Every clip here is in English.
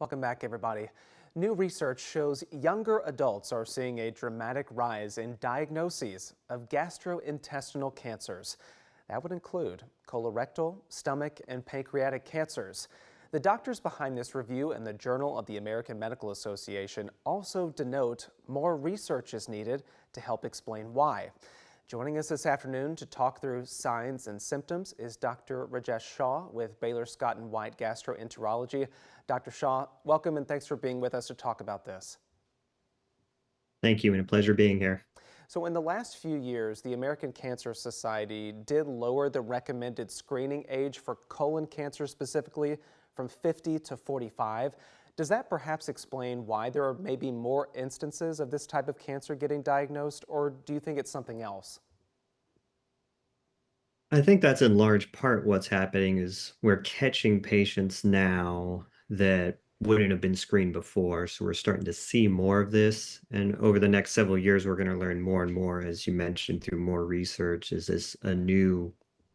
Welcome back, everybody. New research shows younger adults are seeing a dramatic rise in diagnoses of gastrointestinal cancers. That would include colorectal, stomach, and pancreatic cancers. The doctors behind this review in the Journal of the American Medical Association also denote more research is needed to help explain why. Joining us this afternoon to talk through signs and symptoms is Dr. Rajesh Shah with Baylor Scott White Gastroenterology. Dr. Shah, welcome and thanks for being with us to talk about this. Thank you, and a pleasure being here. So in the last few years, the American Cancer Society did lower the recommended screening age for colon cancer specifically from 50 to 45. Does that perhaps explain why there are maybe more instances of this type of cancer getting diagnosed, or do you think it's something else? I think that's in large part what's happening is we're catching patients now that wouldn't have been screened before. So we're starting to see more of this. And over the next several years, we're going to learn more and more, as you mentioned, through more research. Is this a new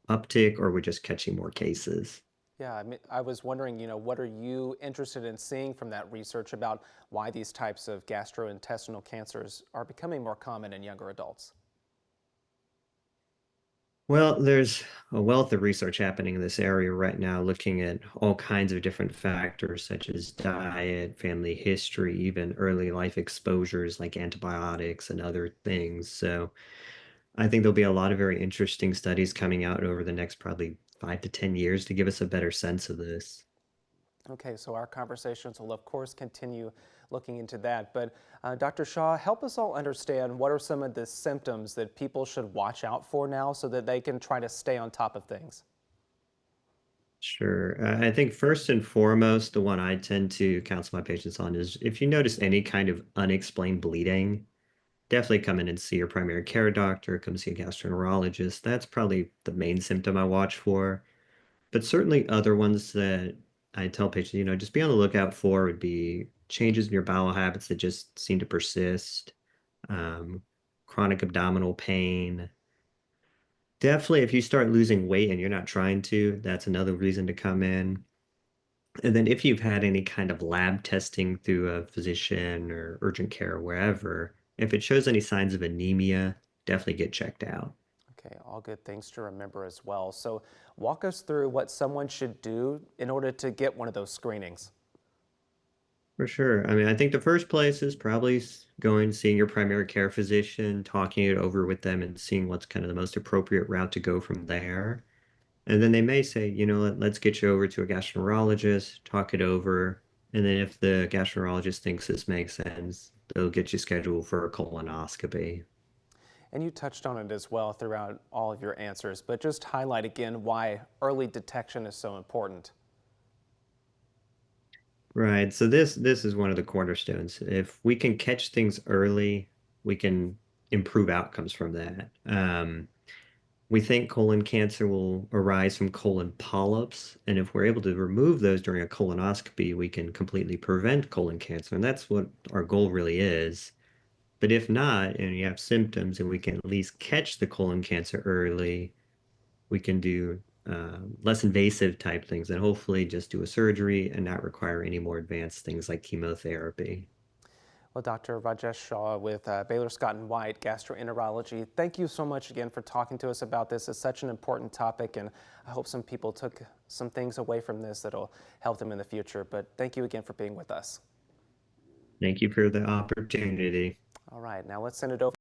uptick, or we're just catching more cases? Yeah, I was wondering, what are you interested in seeing from that research about why these types of gastrointestinal cancers are becoming more common in younger adults? Well, there's a wealth of research happening in this area right now, looking at all kinds of different factors such as diet, family history, even early life exposures like antibiotics and other things. So I think there'll be a lot of very interesting studies coming out over the next probably 5 to 10 years to give us a better sense of this. Okay, so our conversations will, of course, continue looking into that. But Dr. Shah, help us all understand what are some of the symptoms that people should watch out for now so that they can try to stay on top of things. Sure. I think first and foremost, the one I tend to counsel my patients on is if you notice any kind of unexplained bleeding, definitely come in and see your primary care doctor, come see a gastroenterologist. That's probably the main symptom I watch for. But certainly other ones that I tell patients, just be on the lookout for would be changes in your bowel habits that just seem to persist, um, chronic abdominal pain. Definitely, if you start losing weight and you're not trying to, that's another reason to come in. And then if you've had any kind of lab testing through a physician or urgent care or wherever, if it shows any signs of anemia, definitely get checked out. Okay, all good things to remember as well. So walk us through what someone should do in order to get one of those screenings. For sure. I mean, I think the first place is probably going, seeing your primary care physician, talking it over with them and seeing what's kind of the most appropriate route to go from there. And then they may say, let's get you over to a gastroenterologist, talk it over. And then if the gastroenterologist thinks this makes sense, they'll get you scheduled for a colonoscopy. And you touched on it as well throughout all of your answers, but just highlight again why early detection is so important. Right. So this is one of the cornerstones. If we can catch things early, we can improve outcomes from that. We think colon cancer will arise from colon polyps, and if we're able to remove those during a colonoscopy, we can completely prevent colon cancer, and that's what our goal really is. But if not, and you have symptoms, and we can at least catch the colon cancer early, we can do less invasive type things, and hopefully just do a surgery and not require any more advanced things like chemotherapy. Well, Dr. Rajesh Shah with Baylor Scott White Gastroenterology, thank you so much again for talking to us about this. It's such an important topic, and I hope some people took some things away from this that'll help them in the future. But thank you again for being with us. Thank you for the opportunity. All right, now let's send it over.